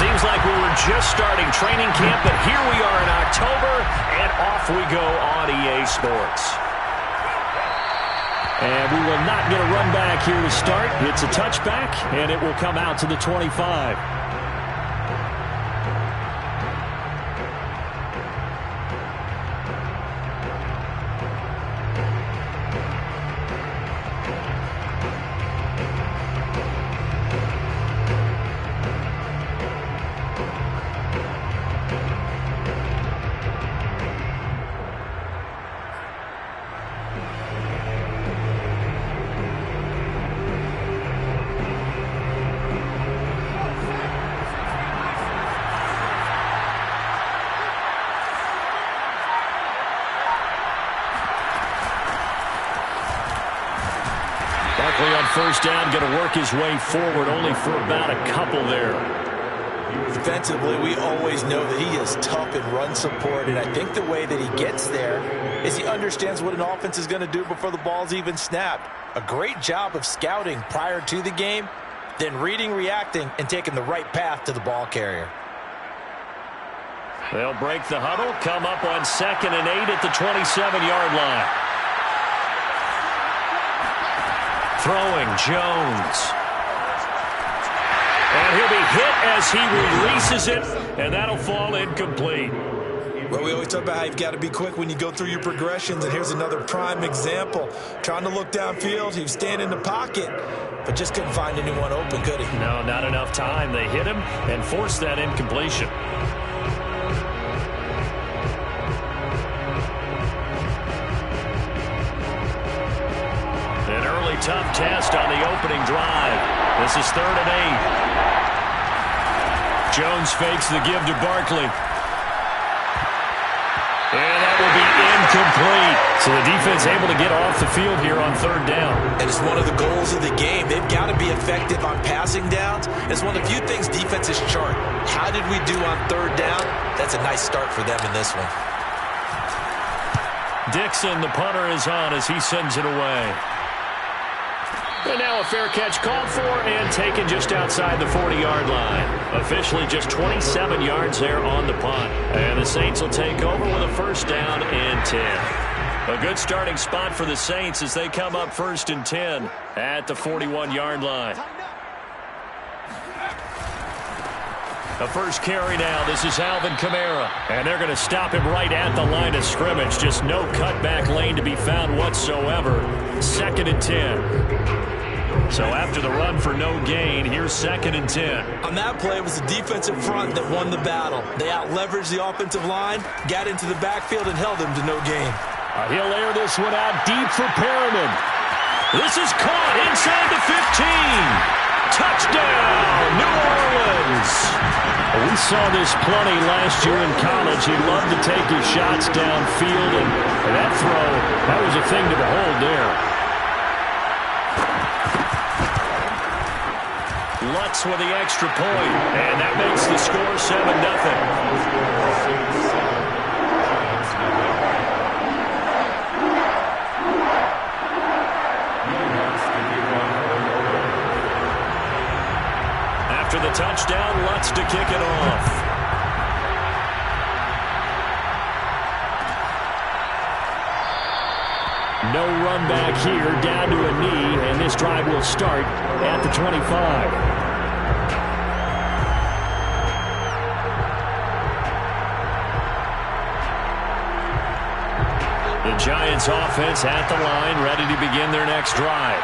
Seems like we were just starting training camp, but here we are in October, and off we go on EA Sports. And we will not get a run back here to start. It's a touchback, and it will come out to the 25. On first down, going to work his way forward, only for about a couple there. Defensively, we always know that he is tough in run support, and I think the way that he gets there is he understands what an offense is going to do before the ball's even snapped. A great job of scouting prior to the game, then reading, reacting, and taking the right path to the ball carrier. They'll break the huddle, come up on 2nd and 8 at the 27-yard line. Throwing, Jones. And he'll be hit as he releases it, and that'll fall incomplete. Well, we always talk about how you've got to be quick when you go through your progressions, and here's another prime example. Trying to look downfield, he was staying in the pocket, but just couldn't find anyone open, could he? No, not enough time. They hit him and forced that incompletion. Tough test on the opening drive. This is 3rd and 8. Jones fakes the give to Barkley. And that will be incomplete. So the defense able to get off the field here on 3rd down. And it's one of the goals of the game. They've got to be effective on passing downs. It's one of the few things defenses chart. How did we do on 3rd down? That's a nice start for them in this one. Dixon, the punter, is on as he sends it away. And now a fair catch called for and taken just outside the 40-yard line. Officially just 27 yards there on the punt. And the Saints will take over with a first down and 10. A good starting spot for the Saints as they come up 1st and 10 at the 41-yard line. The first carry now. This is Alvin Kamara. And they're going to stop him right at the line of scrimmage. Just no cutback lane to be found whatsoever. 2nd and 10. So after the run for no gain, here's 2nd and 10. On that play, it was the defensive front that won the battle. They out-leveraged the offensive line, got into the backfield, and held them to no gain. He'll air this one out deep for Perriman. This is caught inside the 15. Touchdown, New Orleans. We saw this plenty last year in college. He loved to take his shots downfield, and that throw, that was a thing to behold there. Lutz with the extra point, and that makes the score 7-0. After the touchdown, Lutz to kick it off. No run back here, down to a knee, and this drive will start at the 25. The Giants offense at the line, ready to begin their next drive.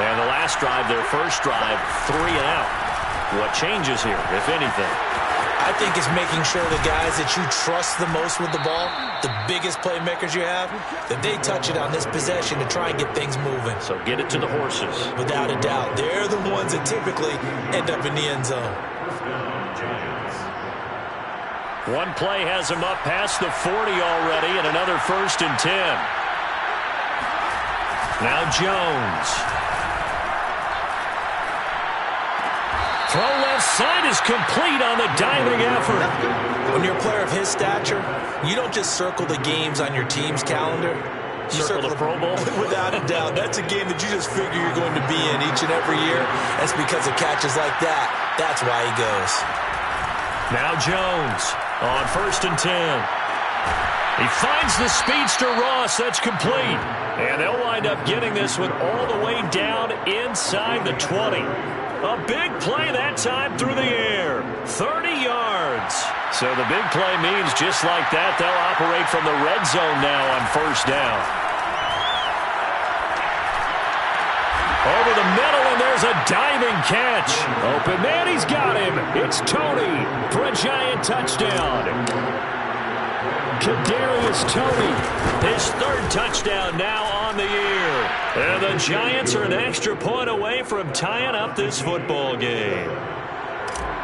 And the last drive, their first drive, 3 and out. What changes here, if anything? I think it's making sure the guys that you trust the most with the ball, the biggest playmakers you have, that they touch it on this possession to try and get things moving. So get it to the horses. Without a doubt. They're the ones that typically end up in the end zone. One play has him up past the 40 already, and another 1st and 10. Now Jones. Throw left side is complete on the diving effort. When you're a player of his stature, you don't just circle the games on your team's calendar. You circle the Pro Bowl? Without a doubt. That's a game that you just figure you're going to be in each and every year. That's because of catches like that. That's why he goes. Now Jones on 1st and 10. He finds the speedster Ross. That's complete. And they'll wind up getting this one all the way down inside the 20. A big play that time through the air. 30 yards. So the big play means just like that, they'll operate from the red zone now on 1st down. Over the middle, and there's a diving catch. Open man, he's got him. It's Toney for a Giant touchdown. Kadarius Toney, his 3rd touchdown now on the year. And the Giants are an extra point away from tying up this football game.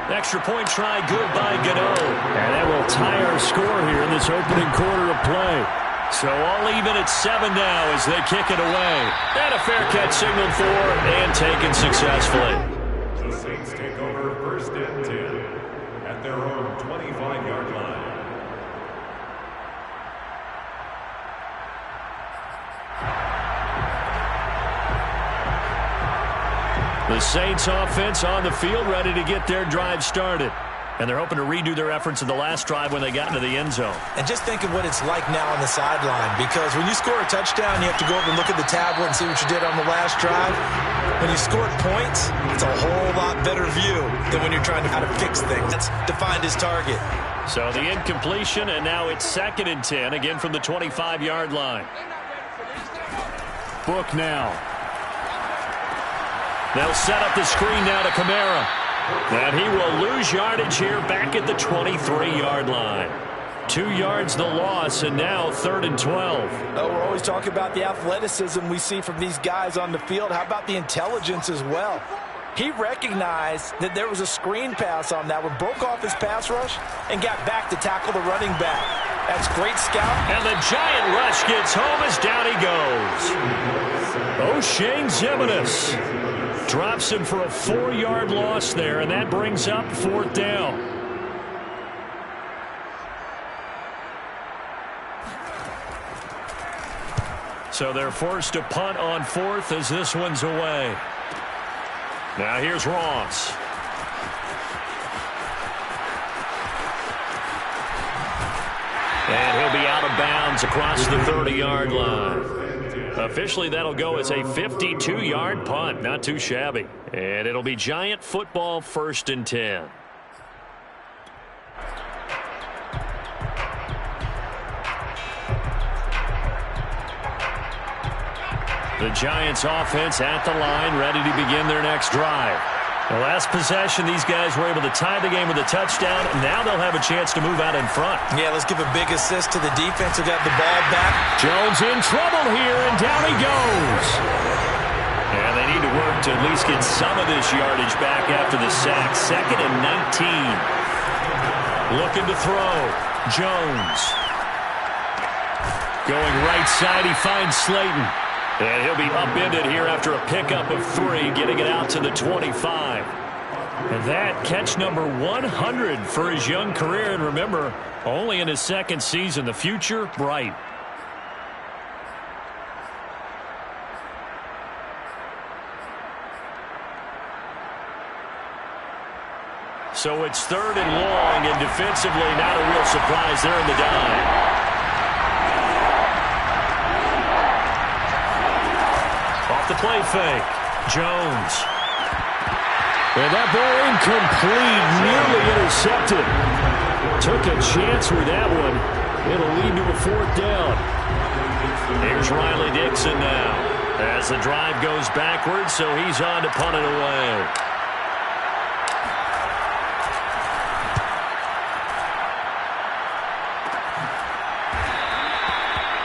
Extra point try good by Gano. And that will tie our score here in this opening quarter of play. So all even at 7 now as they kick it away. And a fair catch signaled for and taken successfully. The Saints take over 1st and 10 at their own 25-yard line. The Saints offense on the field ready to get their drive started. And they're hoping to redo their efforts in the last drive when they got into the end zone. And just think of what it's like now on the sideline, because when you score a touchdown, you have to go over and look at the tablet and see what you did on the last drive. When you scored points, it's a whole lot better view than when you're trying to how to fix things. That's defined his target. So the incompletion, and now it's 2nd and 10, again from the 25-yard line. Book now. They'll set up the screen now to Kamara. And he will lose yardage here back at the 23-yard line. 2 yards the loss, and now 3rd and 12. Oh, we're always talking about the athleticism we see from these guys on the field. How about the intelligence as well? He recognized that there was a screen pass on that one, broke off his pass rush, and got back to tackle the running back. That's great scout. And the Giant rush gets home as down he goes. O'Shane Ximines drops him for a 4-yard loss there, and that brings up 4th down. So they're forced to punt on 4th as this one's away. Now here's Ross. And he'll be out of bounds across the 30-yard line. Officially, that'll go as a 52-yard punt. Not too shabby. And it'll be Giant football 1st and 10. The Giants offense at the line, ready to begin their next drive. The last possession, these guys were able to tie the game with a touchdown. Now they'll have a chance to move out in front. Yeah, let's give a big assist to the defense who got the ball back. Jones in trouble here, and down he goes. And they need to work to at least get some of this yardage back after the sack. 2nd and 19. Looking to throw. Jones. Going right side, he finds Slayton. And he'll be upended here after a pickup of 3, getting it out to the 25. And that catch number 100 for his young career. And remember, only in his 2nd season. The future, bright. So it's 3rd and long, and defensively not a real surprise there in the dime. The play fake. Jones. And that ball incomplete, nearly intercepted. Took a chance with that one. It'll lead to a 4th down. Here's Riley Dixon now as the drive goes backwards, so he's on to punt it away.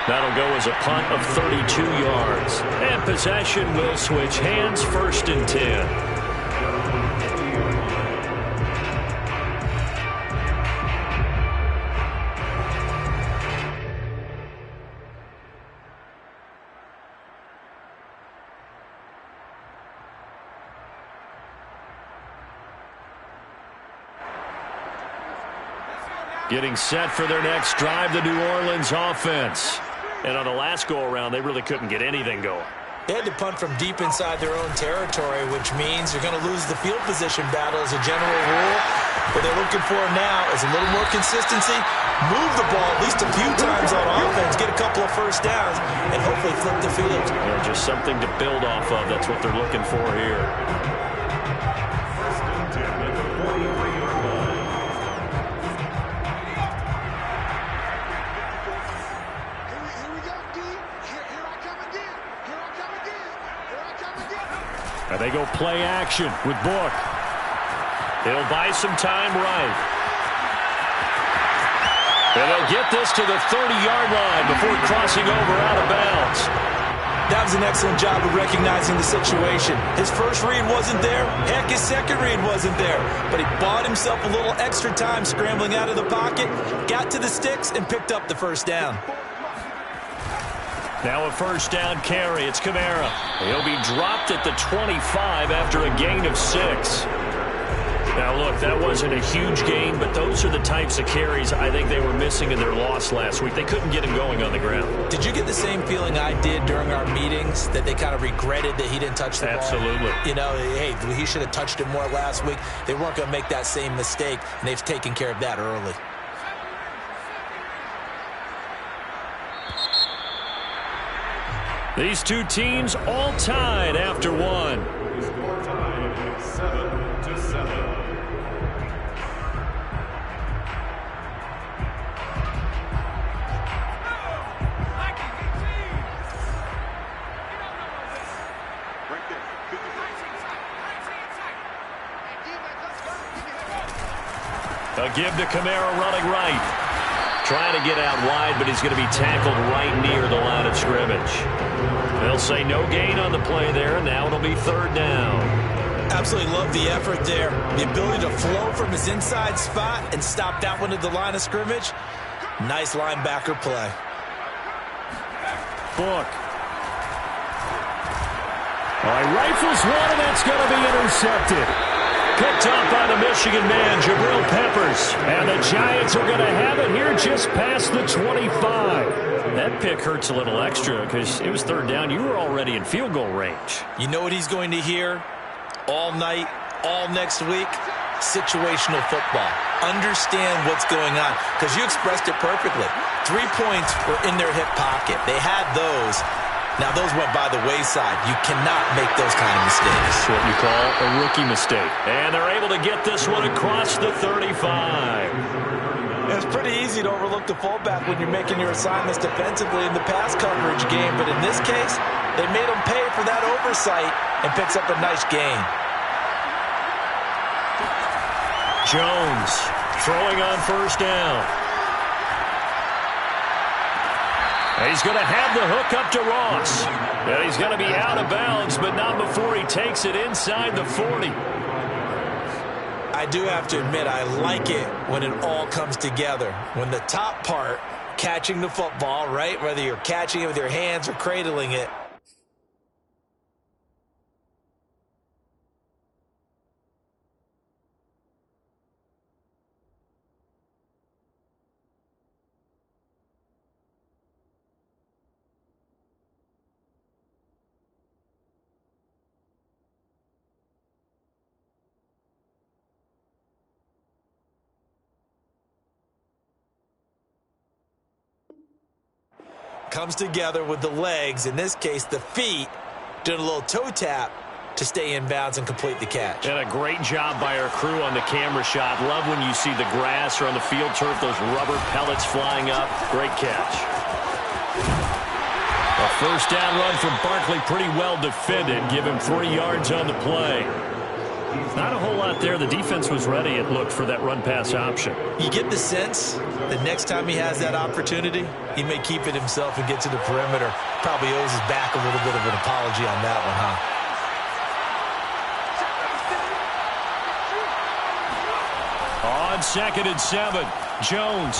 That'll go as a punt of 32 yards. And possession will switch hands, 1st and 10. Getting set for their next drive, the New Orleans offense. And on the last go-around, they really couldn't get anything going. They had to punt from deep inside their own territory, which means you're going to lose the field position battle as a general rule. What they're looking for now is a little more consistency, move the ball at least a few times on offense, get a couple of first downs, and hopefully flip the field. Yeah, just something to build off of. That's what they're looking for here. First and 10 at the 43-yard line. Here we go, D. Here I come again. Here I come again. Here I come again. And they go play action with Book. He'll buy some time right. And they'll get this to the 30-yard line before crossing over out of bounds. That was an excellent job of recognizing the situation. His first read wasn't there. Heck, his second read wasn't there. But he bought himself a little extra time scrambling out of the pocket, got to the sticks, and picked up the first down. Now a first down carry. It's Kamara. He'll be dropped at the 25 after a gain of 6. Now, look, that wasn't a huge gain, but those are the types of carries I think they were missing in their loss last week. They couldn't get him going on the ground. Did you get the same feeling I did during our meetings, that they kind of regretted that he didn't touch the ball? Absolutely. You know, hey, he should have touched it more last week. They weren't going to make that same mistake, and they've taken care of that early. These two teams all tied after one. The score tied 7-7. A give to Kamara running right. Trying to get out wide, but he's going to be tackled right near the line of scrimmage. They'll say no gain on the play there, and now it'll be third down. Absolutely love the effort there. The ability to flow from his inside spot and stop that one at the line of scrimmage. Nice linebacker play. Book. All right, rifles one, and that's going to be intercepted. Picked up by the Michigan man, Jabril Peppers. And the Giants are going to have it here just past the 25. That pick hurts a little extra because it was third down. You were already in field goal range. You know what he's going to hear all night, all next week? Situational football. Understand what's going on, because you expressed it perfectly. 3 points were in their hip pocket. They had those. Now, those went by the wayside. You cannot make those kind of mistakes. It's what you call a rookie mistake. And they're able to get this one across the 35. It's pretty easy to overlook the fullback when you're making your assignments defensively in the pass coverage game. But in this case, they made him pay for that oversight and picks up a nice gain. Jones throwing on first down. He's going to have the hook up to Ross. And he's going to be out of bounds, but not before he takes it inside the 40. I do have to admit, I like it when it all comes together. When the top part, catching the football, right? Whether you're catching it with your hands or cradling it. Comes together with the legs, in this case the feet, doing a little toe tap to stay in bounds and complete the catch. And a great job by our crew on the camera shot. Love when you see the grass or on the field turf, those rubber pellets flying up. Great catch. A first down run from Barkley, pretty well defended. Give him 3 yards on the play. Not a whole lot there. The defense was ready, it looked, for that run-pass option. You get the sense that next time he has that opportunity, he may keep it himself and get to the perimeter. Probably owes his back a little bit of an apology on that one, huh? On 2nd and 7, Jones.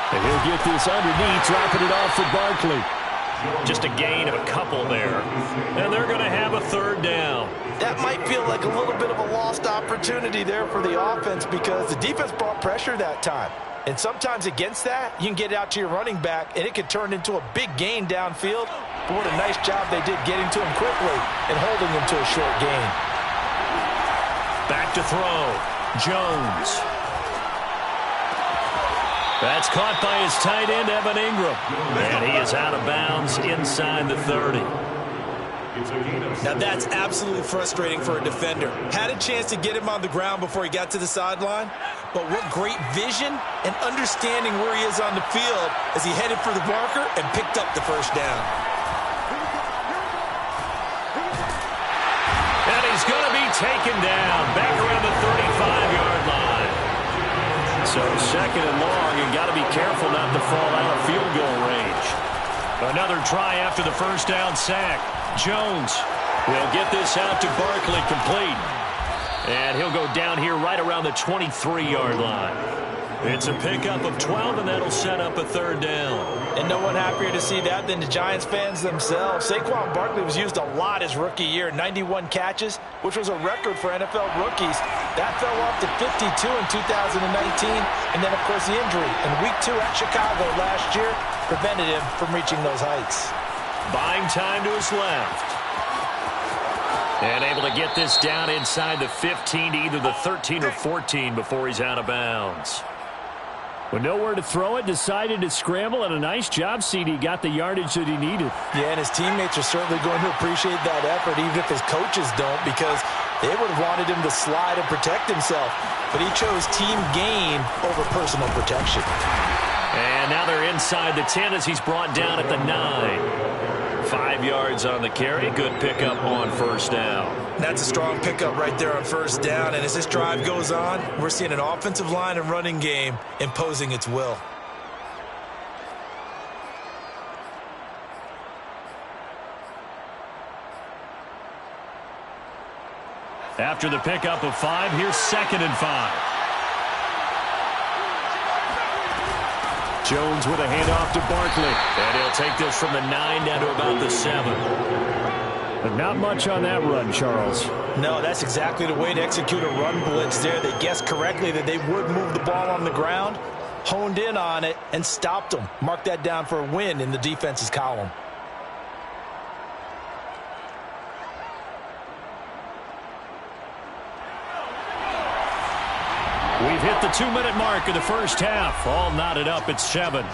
And he'll get this underneath, dropping it off for Barkley. Just a gain of a couple there. And they're going to have a third down. That might feel like a little bit of a lost opportunity there for the offense, because the defense brought pressure that time. And sometimes against that, you can get out to your running back, and it could turn into a big gain downfield. But what a nice job they did getting to him quickly and holding him to a short gain. Back to throw. Jones. That's caught by his tight end, Evan Ingram. And he is out of bounds inside the 30. Now that's absolutely frustrating for a defender. Had a chance to get him on the ground before he got to the sideline, but what great vision and understanding where he is on the field as he headed for the marker and picked up the first down. And he's going to be taken down back around the 35-yard line. So second and long, you got to be careful not to fall out of field goal range. Another try after the first down sack. Jones will get this out to Barkley, complete. And he'll go down here right around the 23-yard line. It's a pickup of 12, and that'll set up a third down. And no one happier to see that than the Giants fans themselves. Saquon Barkley was used a lot his rookie year, 91 catches, which was a record for NFL rookies. That fell off to 52 in 2019, and then, of course, the injury in Week 2 at Chicago last year prevented him from reaching those heights. Buying time to his left. And able to get this down inside the 15 to either the 13 or 14 before he's out of bounds. With nowhere to throw it, decided to scramble, and a nice job, CD. Got the yardage that he needed. Yeah, and his teammates are certainly going to appreciate that effort, even if his coaches don't, because they would have wanted him to slide and protect himself. But he chose team gain over personal protection. And now they're inside the 10 as he's brought down at the 9. 5 yards on the carry. Good pickup on first down. That's a strong pickup right there on first down. And as this drive goes on, we're seeing an offensive line and running game imposing its will. After the pickup of 5, here's 2nd and 5. Jones with a handoff to Barkley. And he'll take this from the 9 down to about the 7. But not much on that run, Charles. No, that's exactly the way to execute a run blitz there. They guessed correctly that they would move the ball on the ground, honed in on it, and stopped them. Mark that down for a win in the defense's column. We've hit the 2-minute mark of the first half. All knotted up at 7.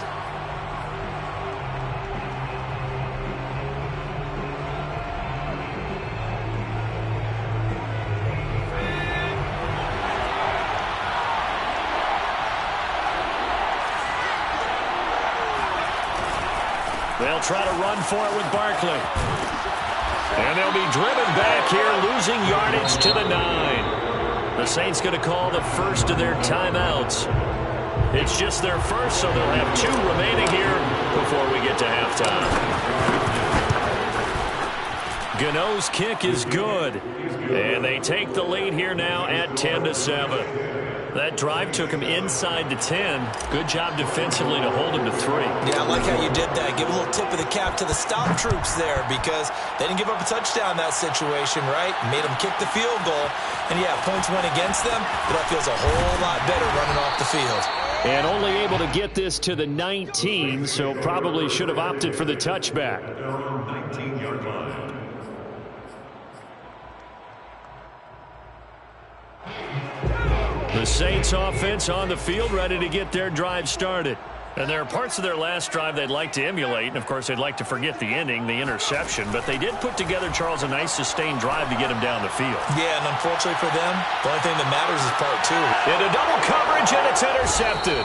They'll try to run for it with Barkley. And they'll be driven back here, losing yardage to the 9. The Saints going to call the first of their timeouts. It's just their first, so they'll have 2 remaining here before we get to halftime. Gano's kick is good. And they take the lead here now at 10-7. That drive took him inside the 10. Good job defensively to hold him to 3. Yeah, I like how you did that. Give a little tip of the cap to the stop troops there because they didn't give up a touchdown in that situation, right? Made them kick the field goal. And, yeah, points went against them, but that feels a whole lot better running off the field. And only able to get this to the 19, so probably should have opted for the touchback. 19-yard line. The Saints offense on the field, ready to get their drive started. And there are parts of their last drive they'd like to emulate, and of course they'd like to forget the ending, the interception, but they did put together, Charles, a nice sustained drive to get him down the field. Yeah, and unfortunately for them, the only thing that matters is part 2. Into double coverage, and it's intercepted.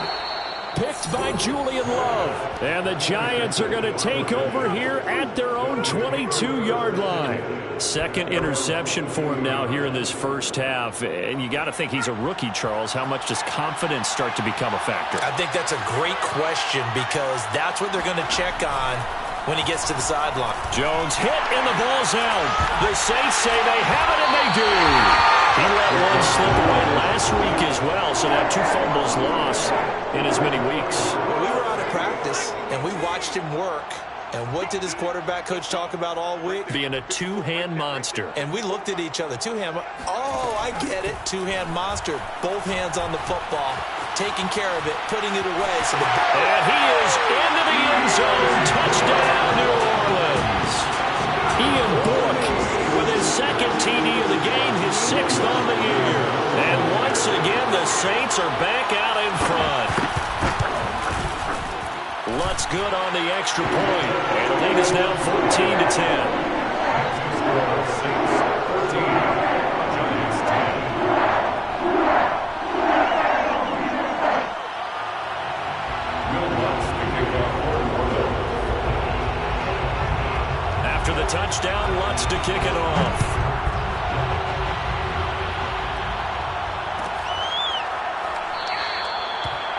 Picked by Julian Love. And the Giants are going to take over here at their own 22-yard line. Second interception for him now here in this first half. And you got to think he's a rookie, Charles. How much does confidence start to become a factor? I think that's a great question because that's what they're going to check on when he gets to the sideline. Jones hit and the ball's out. The Saints say they have it, and they do. He let one slip away last week as well, so now 2 fumbles lost in as many weeks. Well, we were out of practice, and we watched him work. And what did his quarterback coach talk about all week? Being a 2-hand monster. And we looked at each other. 2-hand. Oh, I get it. 2-hand monster. Both hands on the football. Taking care of it. Putting it away. And he is into the end zone. Touchdown, New Orleans. 6th on the year. And once again, the Saints are back out in front. Lutz good on the extra point. And the lead is now 14-10. Saints 14, Giants 10. Will Lutz the kickoff for Orlando. After the touchdown, Lutz to kick it off.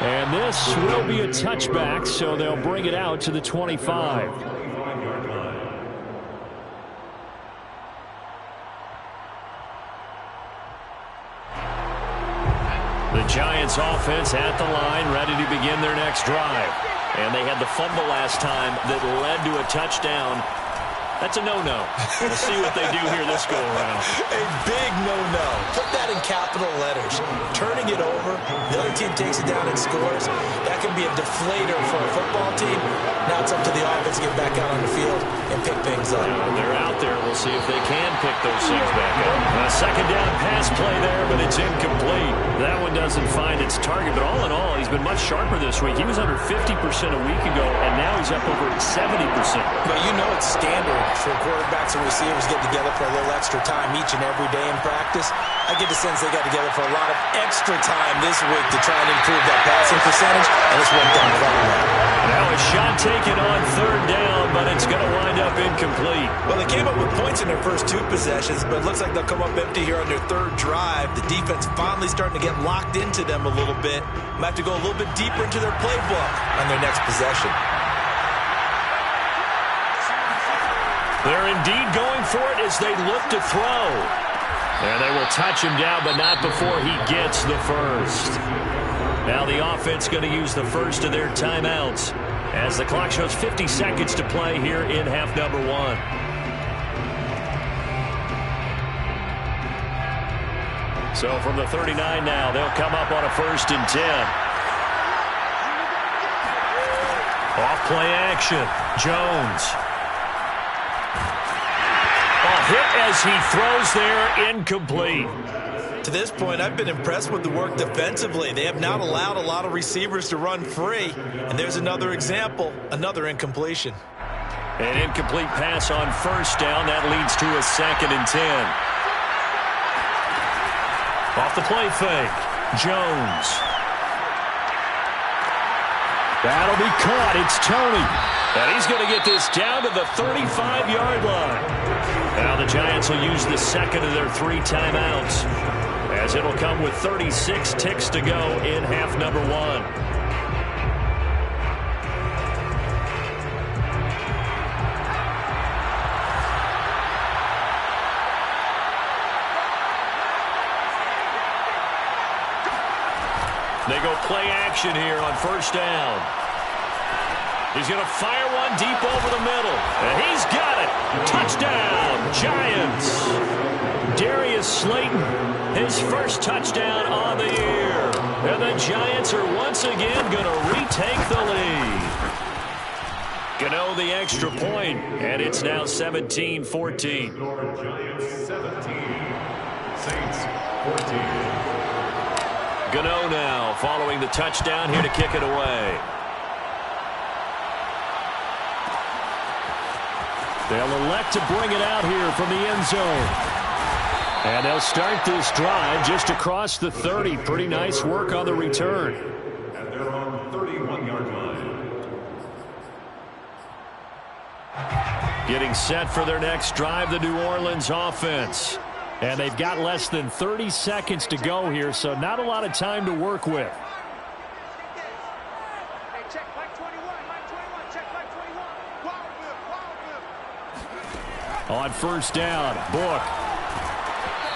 And this will be a touchback, so they'll bring it out to the 25. 25-yard line. The Giants offense at the line, ready to begin their next drive. And they had the fumble last time that led to a touchdown. That's a no-no. We'll see what they do here this go-around. A big no-no. Put that in capital letters. Turning it over, the other team takes it down and scores. That can be a deflator for a football team. Now it's up to the offense to get back out on the field and pick things up. They're out there. We'll see if they can pick those things back up. A second down pass play there, but it's incomplete. That one doesn't find its target, but all in all, he's been much sharper this week. He was under 50% a week ago, and now he's up over 70%. But you know it's standard for quarterbacks and receivers get together for a little extra time each and every day in practice. I get the sense they got together for a lot of extra time this week to try and improve that passing percentage, and it's worked out quite well. Now a shot taken on third down, but it's going to wind up incomplete. Well, they came up with points in their first two possessions, but it looks like they'll come up empty here on their third drive. The defense finally starting to get locked into them a little bit. Might have to go a little bit deeper into their playbook on their next possession. They're indeed going for it as they look to throw. And they will touch him down, but not before he gets the first. Now the offense going to use the first of their timeouts as the clock shows 50 seconds to play here in half number one. So from the 39 now, they'll come up on a 1st and 10. Off play action. Jones. A hit as he throws there, incomplete. To this point, I've been impressed with the work defensively. They have not allowed a lot of receivers to run free. And there's another example, another incompletion. An incomplete pass on 1st down. That leads to a 2nd and 10. Off the play fake. Jones. That'll be caught. It's Toney. And he's going to get this down to the 35-yard line. Now the Giants will use the second of their 3 timeouts, as it'll come with 36 ticks to go in half number one. They go play action here on 1st down. He's going to fire one deep over the middle. And he's got it. Touchdown, Giants. Darius Slayton, his first touchdown on the year. And the Giants are once again going to retake the lead. Gano the extra point, and it's now 17-14. Giants 17, Saints 14. Gano now following the touchdown here to kick it away. They'll elect to bring it out here from the end zone. And they'll start this drive just across the 30. Pretty nice work on the return. At their own 31-yard line. Getting set for their next drive, the New Orleans offense. And they've got less than 30 seconds to go here, so not a lot of time to work with. On 1st down, Book.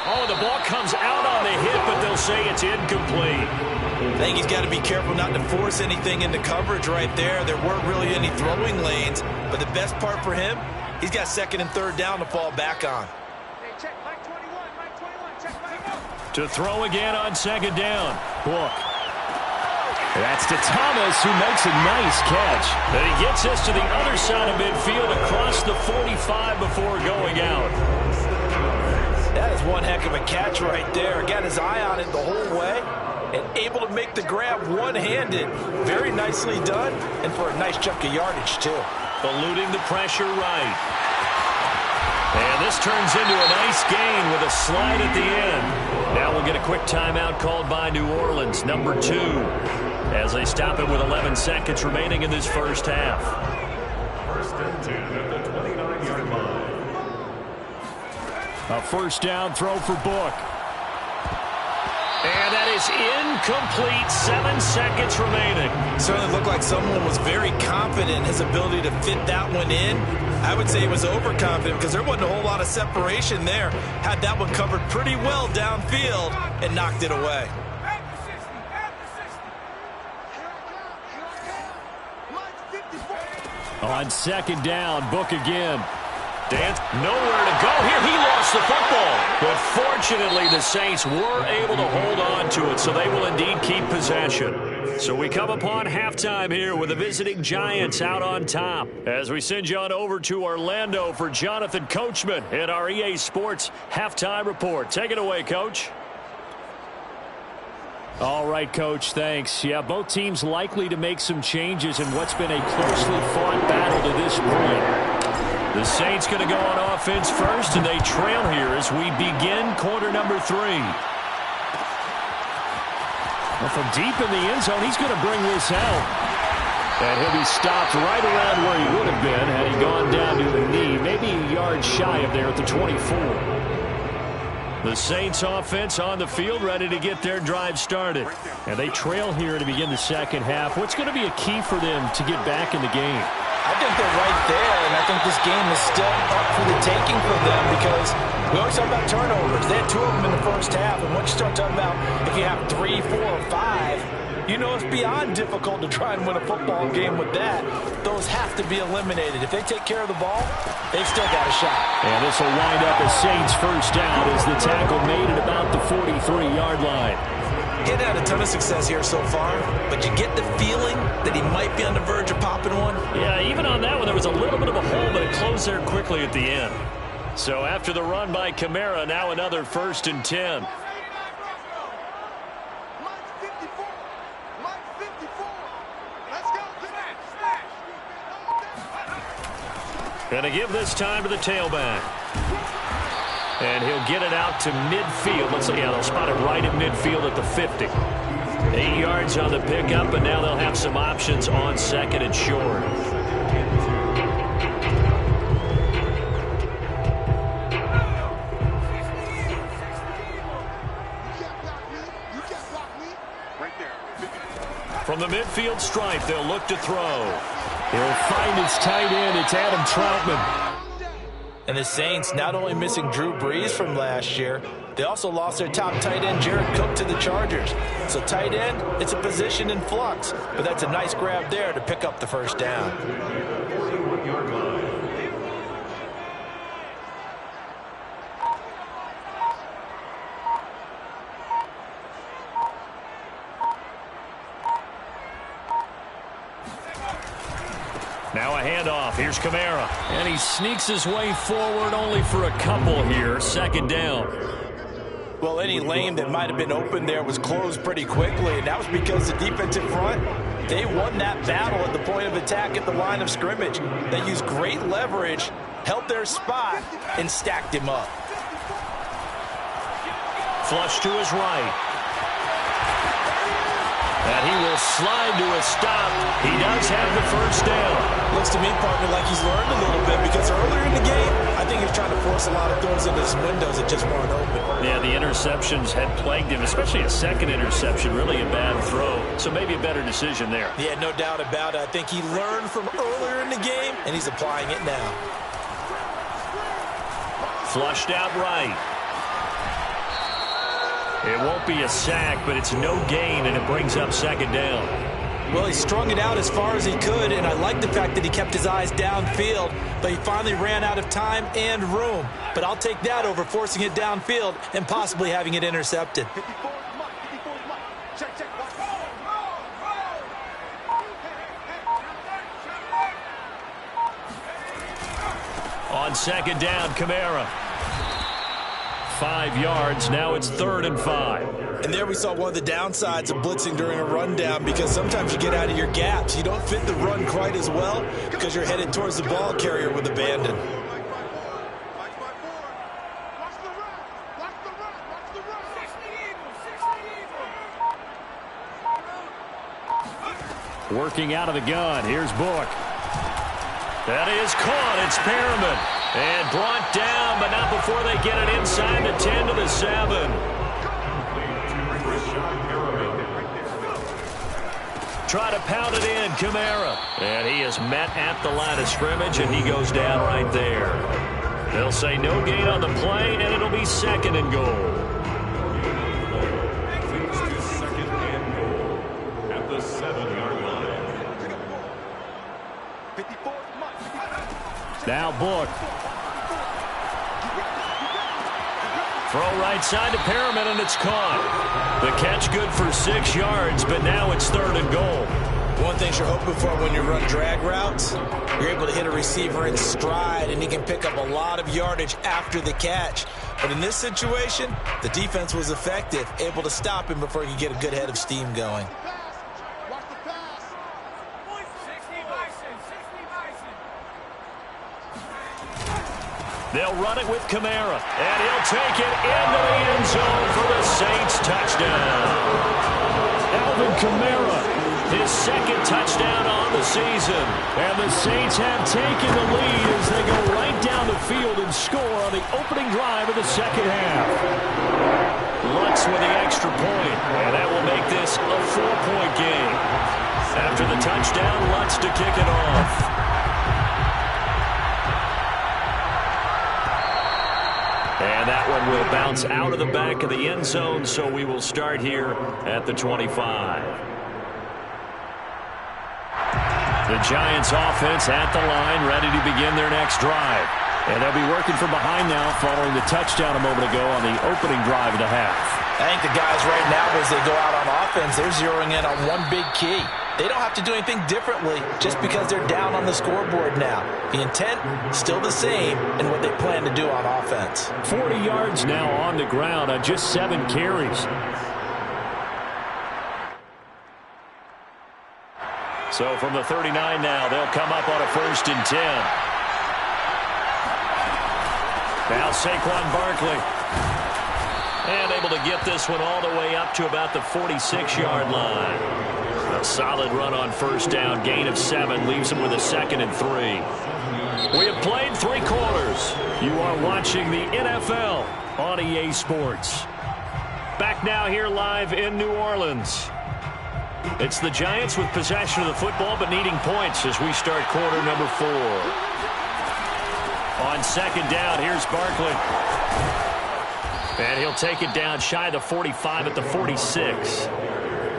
Oh, the ball comes out on the hit, but they'll say it's incomplete. I think he's got to be careful not to force anything into coverage right there. There weren't really any throwing lanes, but the best part for him, he's got 2nd and 3rd down to fall back on. To throw again on 2nd down, Book. That's to Thomas, who makes a nice catch. And he gets this to the other side of midfield across the 45 before going out. That is one heck of a catch right there. Got his eye on it the whole way and able to make the grab one-handed. Very nicely done, and for a nice chunk of yardage, too. Eluding the pressure right. And this turns into a nice gain with a slide at the end. Now we'll get a quick timeout called by New Orleans, number 2, as they stop it with 11 seconds remaining in this first half. First and 10 at the 29-yard line. A first down throw for Book. And that is incomplete. 7 seconds remaining. Certainly looked like someone was very confident in his ability to fit that one in. I would say he was overconfident because there wasn't a whole lot of separation there. Had that one covered pretty well downfield and knocked it away. On second down, Book again. Dance, nowhere to go here. He lost the football. But fortunately, the Saints were able to hold on to it, so they will indeed keep possession. So we come upon halftime here with the visiting Giants out on top. As we send you on over to Orlando for Jonathan Coachman in our EA Sports Halftime Report. Take it away, Coach. All right, Coach, thanks. Yeah, both teams likely to make some changes in what's been a closely fought battle to this point. The Saints going to go on offense first, and they trail here as we begin quarter number 3. Well, from deep in the end zone, he's going to bring this out. And he'll be stopped right around where he would have been had he gone down to a knee, maybe a yard shy of there at the 24. The Saints offense on the field, ready to get their drive started. And they trail here to begin the second half. What's going to be a key for them to get back in the game? I think they're right there, and I think this game is still up for the taking for them because we always talk about turnovers. They had 2 of them in the first half, and once you start talking about if you have 3, 4, or 5, you know it's beyond difficult to try and win a football game with that. Those have to be eliminated. If they take care of the ball, they've still got a shot. And this will wind up as Saints first down as the tackle made at about the 43-yard line. Getting had a ton of success here so far, but you get the feeling that he might be on the verge of popping one. Yeah, even on that one, there was a little bit of a hole, but it closed there quickly at the end. So after the run by Kamara, now another 1st and 10. Going to give this time to the tailback. And he'll get it out to midfield. Let's see, yeah, they'll spot it right at midfield at the 50. 8 yards on the pickup, and now they'll have some options on second and short. From the midfield stripe, they'll look to throw. He'll find his tight end. It's Adam Troutman. And the Saints not only missing Drew Brees from last year, they also lost their top tight end, Jared Cook, to the Chargers. So tight end, it's a position in flux, but that's a nice grab there to pick up the first down. Now a handoff. Here's Kamara. And he sneaks his way forward only for a couple here. Second down. Well, any lane that might have been open there was closed pretty quickly, and that was because the defensive front, they won that battle at the point of attack at the line of scrimmage. They used great leverage, held their spot, and stacked him up. Flush to his right. And he will slide to a stop. He does have the first down. Looks to me, partner, like he's learned a little bit because earlier in the game, I think he was trying to force a lot of throws into his windows that just weren't open. Yeah, the interceptions had plagued him, especially a second interception, really a bad throw. So maybe a better decision there. Yeah, no doubt about it. I think he learned from earlier in the game, and he's applying it now. Flushed out right. It won't be a sack, but it's no gain, and it brings up second down. Well, he strung it out as far as he could, and I like the fact that he kept his eyes downfield, but he finally ran out of time and room. But I'll take that over forcing it downfield and possibly having it intercepted. On second down, Kamara. 5 yards. Now it's 3rd and 5. And there we saw one of the downsides of blitzing during a rundown, because sometimes you get out of your gaps. You don't fit the run quite as well because you're headed towards the ball carrier with abandon. Working out of the gun. Here's Book. That is caught. It's Perriman. And brought down, but not before they get it inside the 10 to the 7. Try to pound it in, Kamara. And he is met at the line of scrimmage, and he goes down right there. They'll say no gain on the play, and it'll be 2nd and goal. Second and goal at the 7-yard line. Now Book. Throw right side to Perriman, and it's caught. The catch good for 6 yards, but now it's 3rd and goal. One thing you're hoping for when you run drag routes, you're able to hit a receiver in stride, and he can pick up a lot of yardage after the catch. But in this situation, the defense was effective, able to stop him before he could get a good head of steam going. They'll run it with Kamara, and he'll take it into the end zone for the Saints touchdown. Alvin Kamara, his 2nd touchdown on the season. And the Saints have taken the lead as they go right down the field and score on the opening drive of the 2nd half. Lutz with the extra point, and that will make this a 4-point game. After the touchdown, Lutz to kick it off. And that one will bounce out of the back of the end zone, so we will start here at the 25. The Giants offense at the line, ready to begin their next drive. And they'll be working from behind now following the touchdown a moment ago on the opening drive of the half. I think the guys right now, as they go out on offense, they're zeroing in on one big key. They don't have to do anything differently just because they're down on the scoreboard now. The intent, still the same in what they plan to do on offense. 40 yards now on the ground on just 7 carries. So from the 39 now, they'll come up on a 1st and 10. Now Saquon Barkley. And able to get this one all the way up to about the 46-yard line. A solid run on 1st down, gain of 7, leaves him with a 2nd and 3. We have played 3 quarters. You are watching the NFL on EA Sports. Back now here live in New Orleans. It's the Giants with possession of the football but needing points as we start quarter number 4. On 2nd down, here's Barkley. And he'll take it down shy of the 45 at the 46.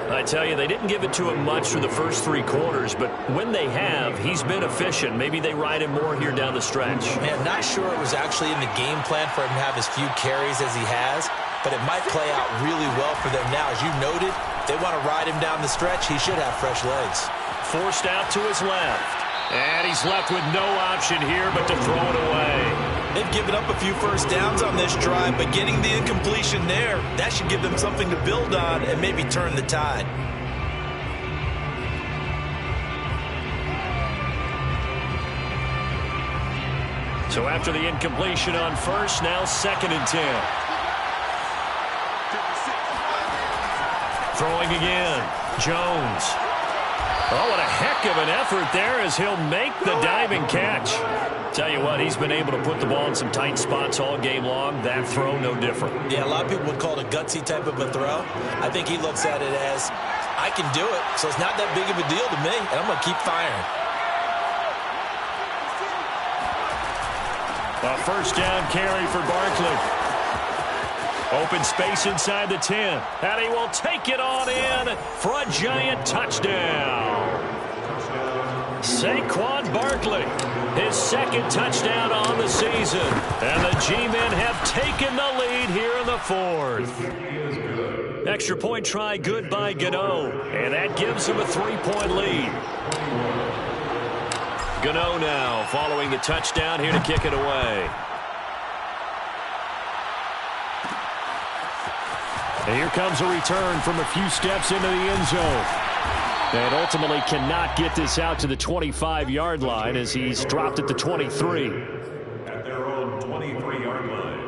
I tell you, they didn't give it to him much for the first 3 quarters, but when they have, he's been efficient. Maybe they ride him more here down the stretch. Man, not sure it was actually in the game plan for him to have as few carries as he has, but it might play out really well for them now. As you noted, they want to ride him down the stretch. He should have fresh legs. Forced out to his left. And he's left with no option here but to throw it away. They've given up a few first downs on this drive, but getting the incompletion there, that should give them something to build on and maybe turn the tide. So after the incompletion on 1st, now 2nd and 10. Throwing again. Jones. Oh, what a heck of an effort there as he'll make the diving catch. Tell you what, he's been able to put the ball in some tight spots all game long. That throw, no different. Yeah, a lot of people would call it a gutsy type of a throw. I think he looks at it as, I can do it, so it's not that big of a deal to me, and I'm going to keep firing. A 1st down carry for Barkley. Open space inside the 10. And he will take it on in for a Giant touchdown. Saquon Barkley, his 2nd touchdown on the season. And the G-men have taken the lead here in the 4th. Extra point try good by Gano. And that gives him a 3-point lead. Gano now following the touchdown here to kick it away. And here comes a return from a few steps into the end zone. And ultimately cannot get this out to the 25-yard line as he's dropped at the 23. At their own 23-yard line.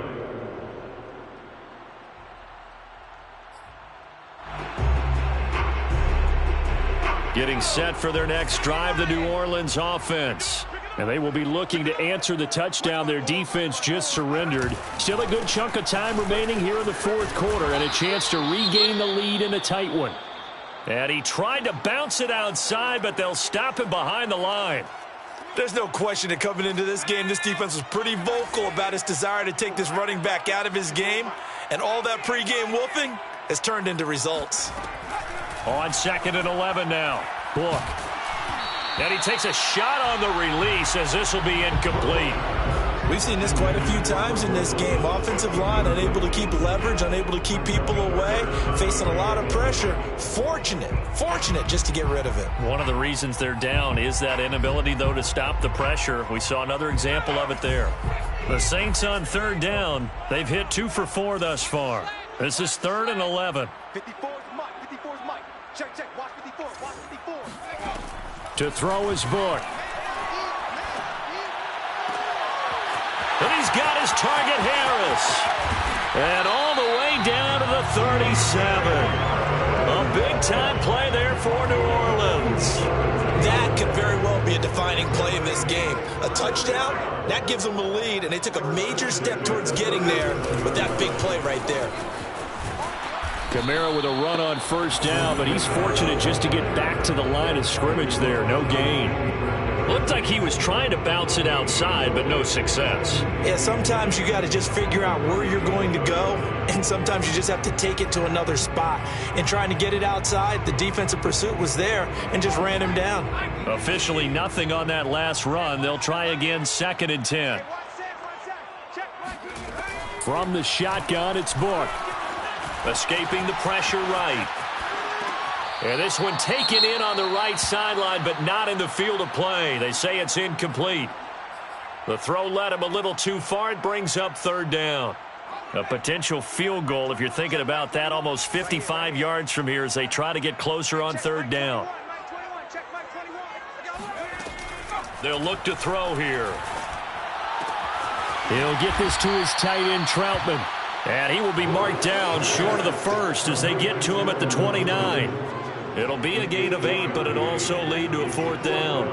Getting set for their next drive, the New Orleans offense. And they will be looking to answer the touchdown their defense just surrendered. Still a good chunk of time remaining here in the fourth quarter and a chance to regain the lead in a tight one. And he tried to bounce it outside, but they'll stop him behind the line. There's no question that coming into this game, this defense was pretty vocal about its desire to take this running back out of his game. And all that pregame wolfing has turned into results. On 2nd and 11 now. Book. And he takes a shot on the release as this will be incomplete. We've seen this quite a few times in this game. Offensive line unable to keep leverage, unable to keep people away, facing a lot of pressure. Fortunate just to get rid of it. One of the reasons they're down is that inability, though, to stop the pressure. We saw another example of it there. The Saints on 3rd down. They've hit 2 for 4 thus far. This is 3rd and 11. 54 is Mike. 54 is Mike. Check. Watch 54. Watch 54. To throw his Book. And he's got his target, Harris. And all the way down to the 37. A big-time play there for New Orleans. That could very well be a defining play in this game. A touchdown, that gives them the lead, and they took a major step towards getting there with that big play right there. Kamara with a run on 1st down, but he's fortunate just to get back to the line of scrimmage there. No gain. Looked like he was trying to bounce it outside, but no success. Yeah, sometimes you got to just figure out where you're going to go, and sometimes you just have to take it to another spot. And trying to get it outside, the defensive pursuit was there and just ran him down. Officially nothing on that last run. They'll try again, 2nd and 10. From the shotgun, it's Book. Escaping the pressure right. And this one taken in on the right sideline, but not in the field of play. They say it's incomplete. The throw led him a little too far. It brings up 3rd down. A potential field goal, if you're thinking about that, almost 55 yards from here as they try to get closer on 3rd down. They'll look to throw here. He'll get this to his tight end, Troutman. And he will be marked down short of the 1st as they get to him at the 29. It'll be a gain of 8, but it'll also lead to a 4th down.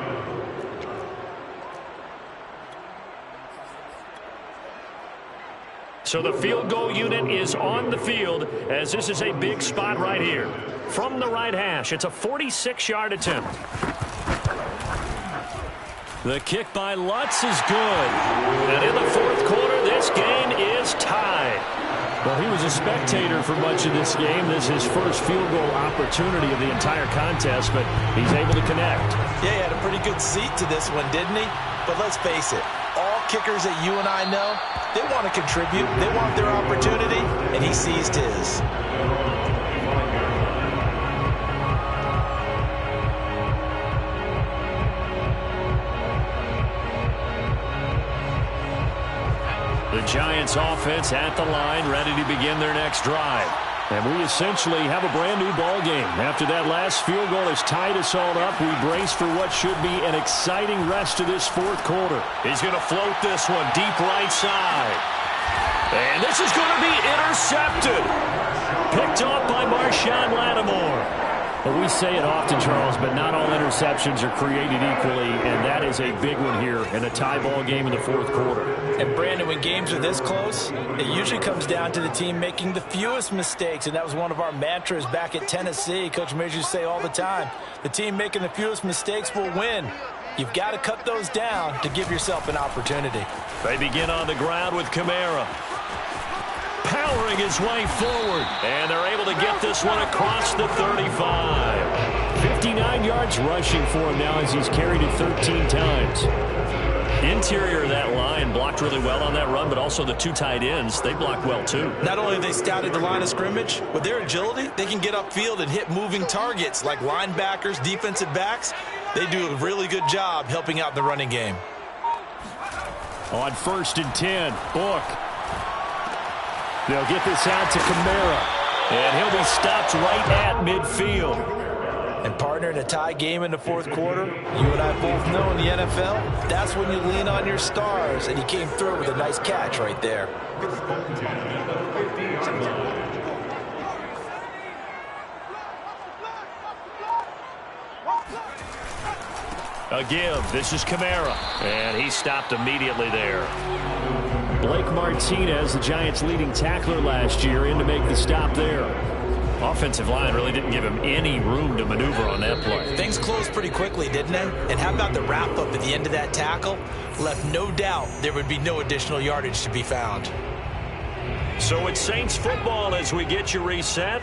So the field goal unit is on the field as this is a big spot right here. From the right hash, it's a 46-yard attempt. The kick by Lutz is good. And in the 4th quarter, this game is tied. Well, he was a spectator for much of this game. This is his first field goal opportunity of the entire contest, but he's able to connect. Yeah, he had a pretty good seat to this one, didn't he? But let's face it, all kickers that you and I know, they want to contribute. They want their opportunity, and he seized his. The Giants offense at the line, ready to begin their next drive. And we essentially have a brand new ball game. After that last field goal has tied us all up, we brace for what should be an exciting rest of this 4th quarter. He's going to float this one deep right side. And this is going to be intercepted. Picked off by Marshawn Lattimore. Well, we say it often, Charles, but not all interceptions are created equally, and that is a big one here in a tie ball game in the 4th quarter. And Brandon, when games are this close, it usually comes down to the team making the fewest mistakes, and that was one of our mantras back at Tennessee. Coach Mears used to say all the time, the team making the fewest mistakes will win. You've got to cut those down to give yourself an opportunity. They begin on the ground with Kamara. Powering his way forward, and they're able to get this one across the 35. 59 yards rushing for him now as he's carried it 13 times. Interior of that line blocked really well on that run, but also the 2 tight ends, they blocked well too. Not only have they scouted the line of scrimmage, with their agility, they can get upfield and hit moving targets like linebackers, defensive backs. They do a really good job helping out the running game. On 1st and 10, Book. They'll get this out to Kamara. And he'll be stopped right at midfield. And partner, in a tie game in the fourth quarter, you and I both know in the NFL, that's when you lean on your stars. And he came through with a nice catch right there. A give. This is Kamara. And he stopped immediately there. Blake Martinez, the Giants' leading tackler last year, in to make the stop there. Offensive line really didn't give him any room to maneuver on that play. Things closed pretty quickly, didn't they? And how about the wrap-up at the end of that tackle? Left no doubt there would be no additional yardage to be found. So it's Saints football as we get you reset.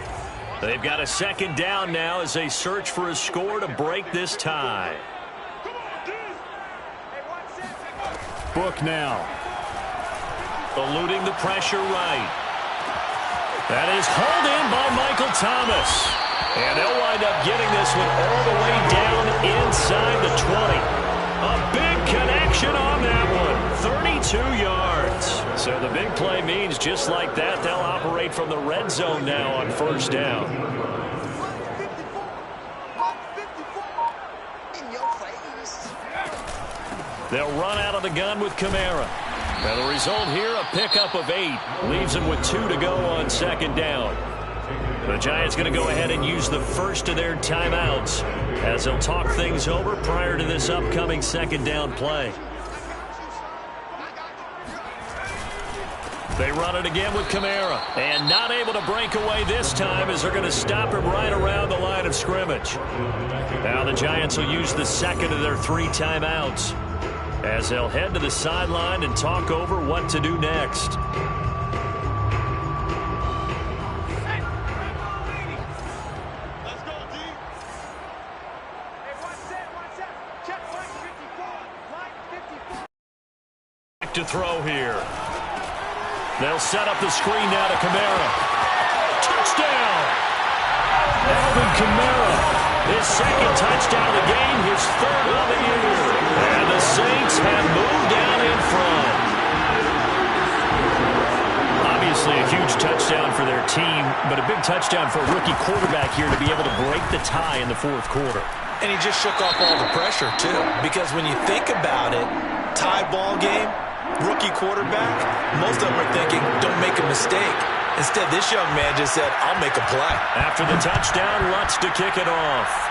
They've got a second down now as they search for a score to break this tie. Book now. Eluding the pressure right. That is hauled in by Michael Thomas. And they'll wind up getting this one all the way down inside the 20. A big connection on that one. 32 yards. So the big play means just like that, they'll operate from the red zone now on first down. They'll run out of the gun with Kamara. Now the result here, a pickup of 8. Leaves them with 2 to go on second down. The Giants going to go ahead and use the first of their timeouts as they'll talk things over prior to this upcoming second down play. They run it again with Kamara. And not able to break away this time as they're going to stop him right around the line of scrimmage. Now the Giants will use the second of their 3 timeouts as they'll head to the sideline and talk over what to do next. To throw here. They'll set up the screen now to Kamara. Touchdown! Alvin Kamara. His second touchdown of the game, his 3rd of the year. And the Saints have moved down in front. Obviously a huge touchdown for their team, but a big touchdown for a rookie quarterback here to be able to break the tie in the fourth quarter. And he just shook off all the pressure, too. Because when you think about it, tie ball game, rookie quarterback, most of them are thinking, don't make a mistake. Instead, this young man just said, I'll make a play. After the touchdown, Lutz to kick it off.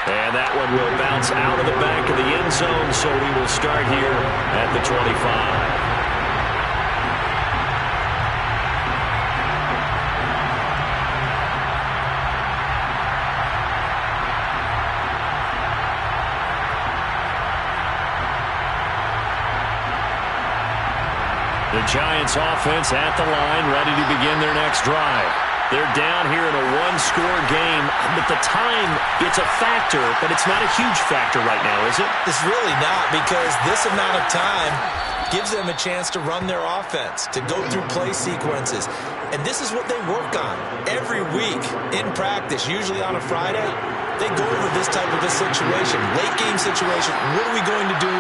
And that one will bounce out of the back of the end zone, so we will start here at the 25. The Giants offense at the line, ready to begin their next drive. They're down here in a one-score game, but the time, it's a factor, but it's not a huge factor right now, is it? It's really not, because this amount of time gives them a chance to run their offense, to go through play sequences. And this is what they work on every week in practice, usually on a Friday. They go over this type of a situation, late game situation. What are we going to do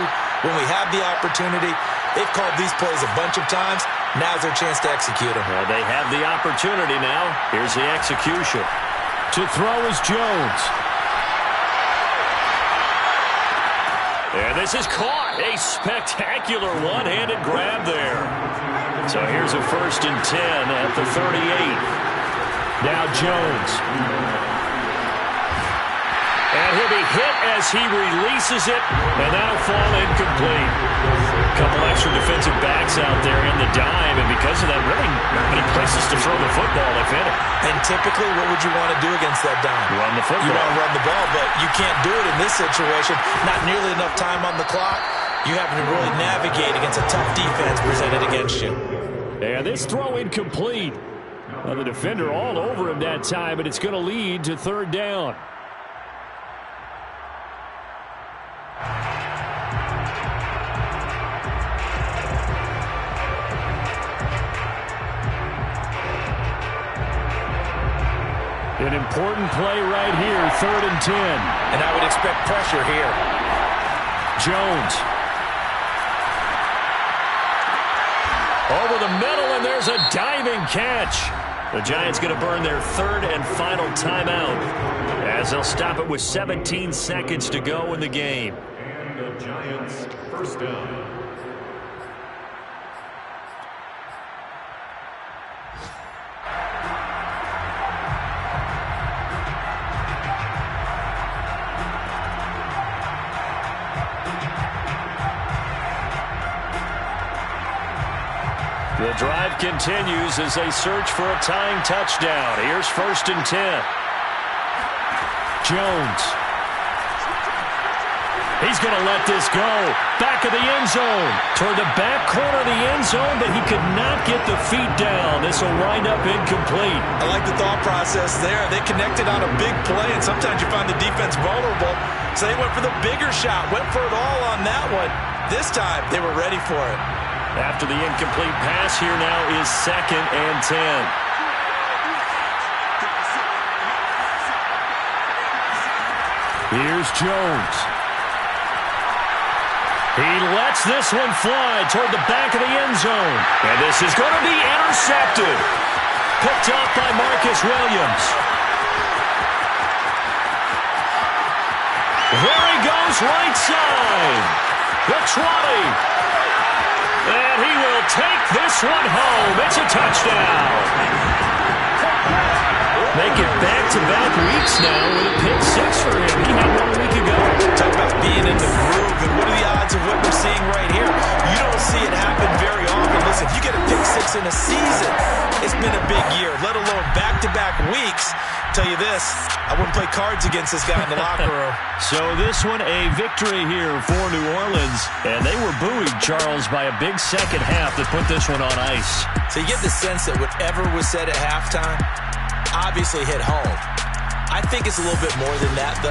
when we have the opportunity? They've called these plays a bunch of times. Now's their chance to execute them. Well, they have the opportunity now. Here's the execution. To throw is Jones. And this is caught. A spectacular one-handed grab there. So here's a 1st and 10 at the 38. Now Jones. And he'll be hit as he releases it, and that'll fall incomplete. A couple extra defensive backs out there in the dime, and because of that, really not many places to throw the football, if any. And typically, what would you want to do against that dime? Run the football. You want to run the ball, but you can't do it in this situation. Not nearly enough time on the clock. You have to really navigate against a tough defense presented against you. And this throw incomplete. Well, the defender all over him that time, but it's going to lead to 3rd down. An important play right here, 3rd and 10. And I would expect pressure here. Jones. Over the middle, and there's a diving catch. The Giants going to burn their third and final timeout as they'll stop it with 17 seconds to go in the game. And the Giants first down. The drive continues as they search for a tying touchdown. Here's 1st and 10. Jones. He's going to let this go. Back of the end zone. Toward the back corner of the end zone, but he could not get the feet down. This will wind up incomplete. I like the thought process there. They connected on a big play, and sometimes you find the defense vulnerable. So they went for the bigger shot, went for it all on that one. This time, they were ready for it. After the incomplete pass, here now is 2nd and 10. Here's Jones. He lets this one fly toward the back of the end zone. And this is going to be intercepted. Picked up by Marcus Williams. There he goes, right side. The 20. And he will take this one home. It's a touchdown. Make it back-to-back weeks now with a pick 6 for him. He had 1 week ago. Talk about being in the groove, and what are the odds of what we're seeing right here? You don't see it happen very often. Listen, if you get a pick 6 in a season, it's been a big year, let alone back-to-back weeks. Tell you this, I wouldn't play cards against this guy in the locker room. So this one a victory here for New Orleans. And they were buoyed, Charles, by a big second half that put this one on ice. So you get the sense that whatever was said at halftime obviously hit home. I think it's a little bit more than that, though.